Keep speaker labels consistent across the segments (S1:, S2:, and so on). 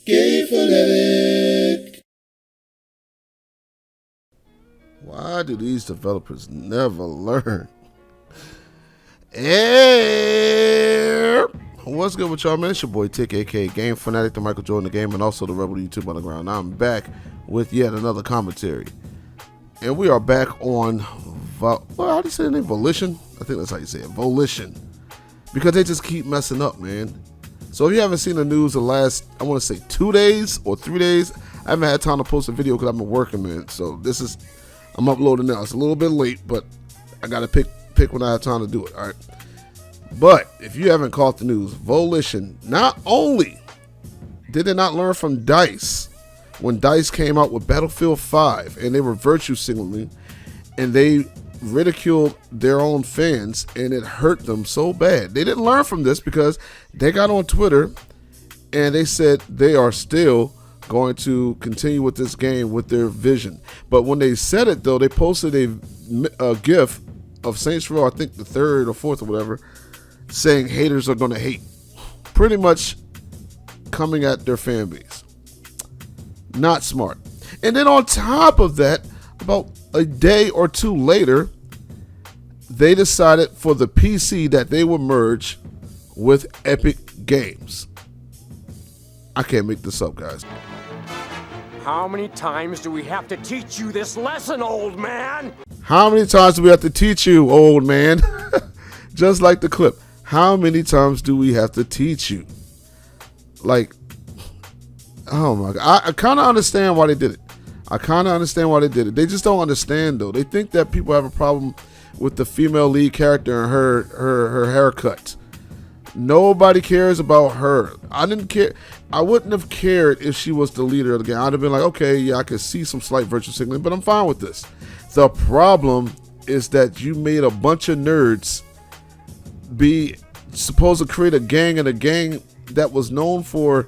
S1: Gay Fanatic.
S2: Why do these developers never learn? Hey, what's good with y'all, man? It's your boy Tick, aka Game Fanatic, the Michael Jordan of the game, and also the Rebel YouTube Underground. I'm back with yet another commentary. And we are back on, how do you say the name? Volition? I think that's how you say it. Volition. Because they just keep messing up, man. So if you haven't seen the news the last, I want to say 2 days or 3 days, I haven't had time to post a video because I've been working, man. So I'm uploading now. It's a little bit late, but I got to pick when I have time to do it, all right? But if you haven't caught the news, Volition, not only did they not learn from DICE when DICE came out with Battlefield 5 and they were virtue signaling and they ridiculed their own fans and it hurt them so bad. They didn't learn from this because they got on Twitter and they said they are still going to continue with this game with their vision. But when they said it, though, they posted a GIF of Saints Row, I think the 3rd or 4th or whatever, saying haters are going to hate. Pretty much coming at their fan base. Not smart. And then on top of that, about a day or two later, they decided for the PC that they would merge with Epic Games. I can't make this up, guys.
S3: How many times do we have to teach you this lesson, old man?
S2: How many times do we have to teach you, old man? Just like the clip. How many times do we have to teach you? Like, oh my God. I kind of understand why they did it. They just don't understand, though. They think that people have a problem with the female lead character and her haircut. Nobody cares about her. I didn't care. I wouldn't have cared if she was the leader of the game. I'd have been like, okay, yeah, I could see some slight virtue signaling, but I'm fine with this. The problem is that you made a bunch of nerds be supposed to create a gang, and a gang that was known for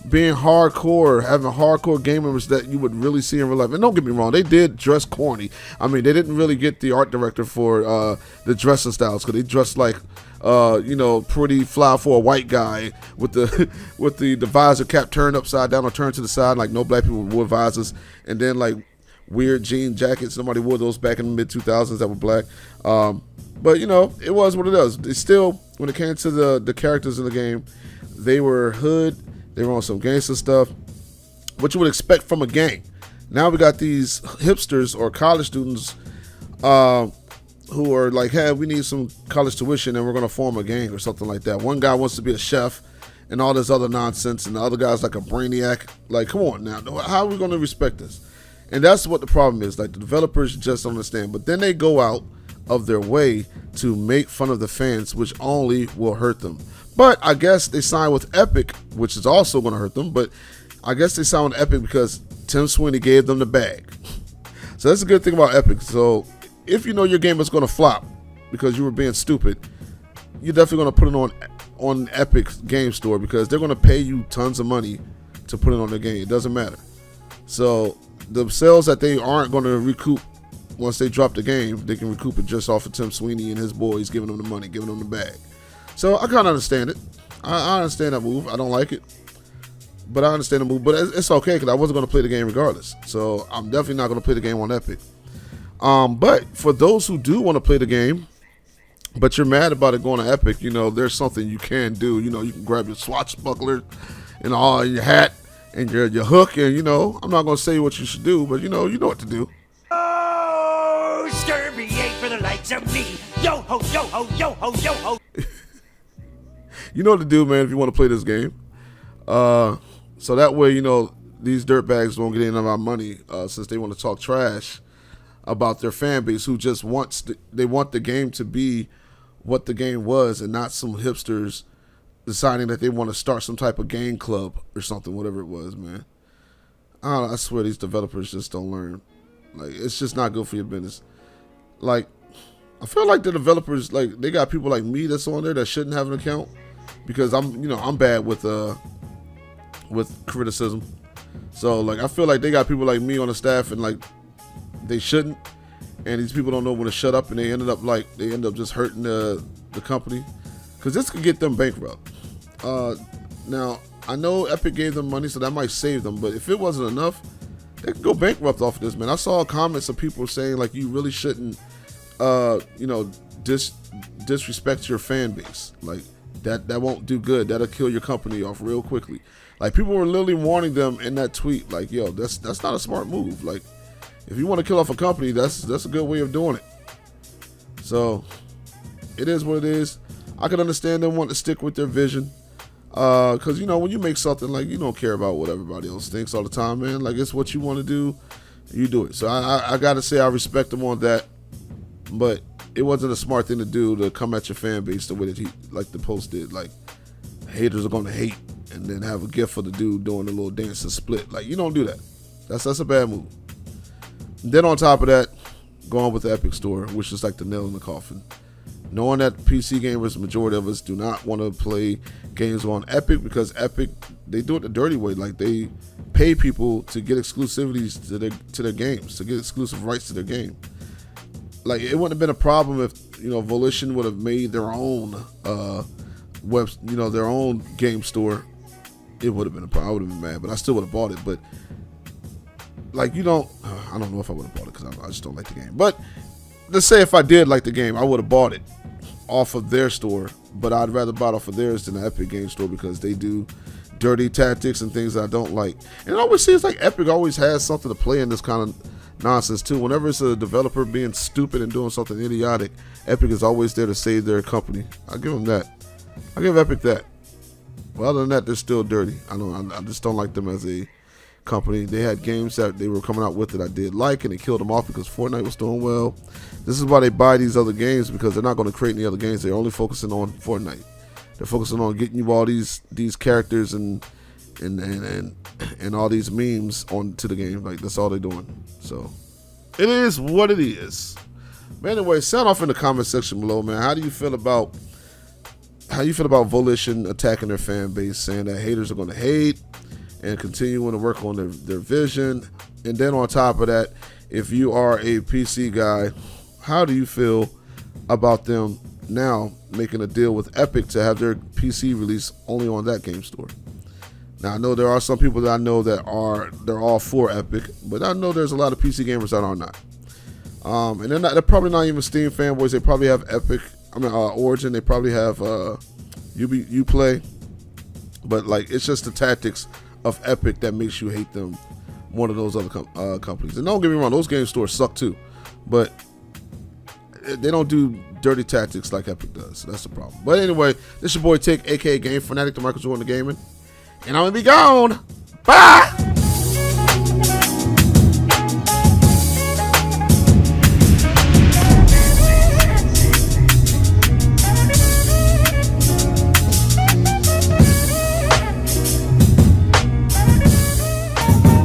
S2: being hardcore, having hardcore game members that you would really see in real life. And don't get me wrong, they did dress corny. I mean, they didn't really get the art director for the dressing styles because they dressed like, pretty fly for a white guy with the visor cap turned upside down or turned to the side, like no black people wore visors, and then like weird jean jackets. Nobody wore those back in the mid 2000s that were black. But it was what it is. They still, when it came to the characters in the game, they were hood. They were on some gangster stuff, what you would expect from a gang. Now we got these hipsters or college students who are like, hey, we need some college tuition and we're going to form a gang or something like that. One guy wants to be a chef and all this other nonsense, and the other guy's like a brainiac. Like, come on now. How are we going to respect this? And that's what the problem is. Like, the developers just don't understand. But then they go out of their way to make fun of the fans, which only will hurt them. But I guess they signed with Epic, which is also going to hurt them. But I guess they signed with Epic because Tim Sweeney gave them the bag. So that's a good thing about Epic. So if you know your game is going to flop because you were being stupid, you're definitely going to put it on Epic's game store because they're going to pay you tons of money to put it on their game. It doesn't matter. So the sales that they aren't going to recoup once they drop the game, they can recoup it just off of Tim Sweeney and his boys giving them the money, giving them the bag. So I kind of understand it. I understand that move. I don't like it, but I understand the move. But it's okay because I wasn't going to play the game regardless. So I'm definitely not going to play the game on Epic. But for those who do want to play the game, but you're mad about it going to Epic, there's something you can do. You can grab your swashbuckler and all your hat and your hook, and I'm not going to say what you should do, but you know what to do.
S3: Oh, Scurvy ain't for the likes of me. Yo ho, yo ho, yo ho, yo ho.
S2: You know what to do, man, if you want to play this game. So that way, these dirtbags won't get any of our money since they want to talk trash about their fan base who just they want the game to be what the game was and not some hipsters deciding that they want to start some type of gang club or something, whatever it was, man. I swear these developers just don't learn. Like, it's just not good for your business. Like, I feel like the developers, like, they got people like me that's on there that shouldn't have an account because I'm bad with criticism. So like, I feel like they got people like me on the staff and like they shouldn't, and these people don't know when to shut up, and they end up just hurting the company because this could get them bankrupt. Now I know Epic gave them money, so that might save them. But if it wasn't enough, they could go bankrupt off of this, man. I saw comments of people saying like you really shouldn't, disrespect your fan base. Like that won't do good. That'll kill your company off real quickly. Like people were literally warning them in that tweet. Like, yo, that's not a smart move. Like, if you want to kill off a company, that's a good way of doing it. So it is what it is. I can understand them wanting to stick with their vision. Because, when you make something, like, you don't care about what everybody else thinks all the time, man. Like, it's what you want to do, you do it. So I got to say I respect them on that. But it wasn't a smart thing to do to come at your fan base the way that the post did. Like, haters are going to hate, and then have a gift for the dude doing a little dance and split. Like, you don't do that. That's a bad move. And then on top of that, go on with the Epic Store, which is like the nail in the coffin. Knowing that PC gamers, the majority of us, do not want to play games on Epic, because Epic, they do it the dirty way. Like, they pay people to get exclusivities to their games, to get exclusive rights to their game. Like, it wouldn't have been a problem if, Volition would have made their own their own game store. It would have been a problem. I would have been mad, but I still would have bought it. But like, I don't know if I would have bought it, because I just don't like the game. But let's say if I did like the game, I would have bought it off of their store, but I'd rather buy it off of theirs than the Epic Game Store, because they do dirty tactics and things that I don't like. And it always seems like Epic always has something to play in this kind of nonsense too. Whenever it's a developer being stupid and doing something idiotic, Epic is always there to save their company. I give them that. I give Epic that. Well, other than that, they're still dirty. I just don't like them as a company. They had games that they were coming out with that I did like, and they killed them off because Fortnite was doing well. This is why they buy these other games, because they're not going to create any other games. They're only focusing on Fortnite. They're focusing on getting you all these characters and all these memes onto the game. Like, that's all they're doing. So it is what it is. But anyway, sound off in the comment section below, man. How do you feel about Volition attacking their fan base, saying that haters are going to hate and continuing to work on their vision? And then on top of that, if you are a PC guy, how do you feel about them now making a deal with Epic to have their PC release only on that game store? Now, I know there are some people that I know they're all for Epic, but I know there's a lot of PC gamers that are not. And they're probably not even Steam fanboys. They probably have Origin. They probably have Uplay. But like, it's just the tactics of Epic that makes you hate them more than those other companies. And don't get me wrong, those game stores suck too, but they don't do dirty tactics like Epic does. So that's the problem. But anyway, this your boy Tick, aka Game Fanatic, the Michael Jordan of gaming, and I'm gonna be gone. Bye.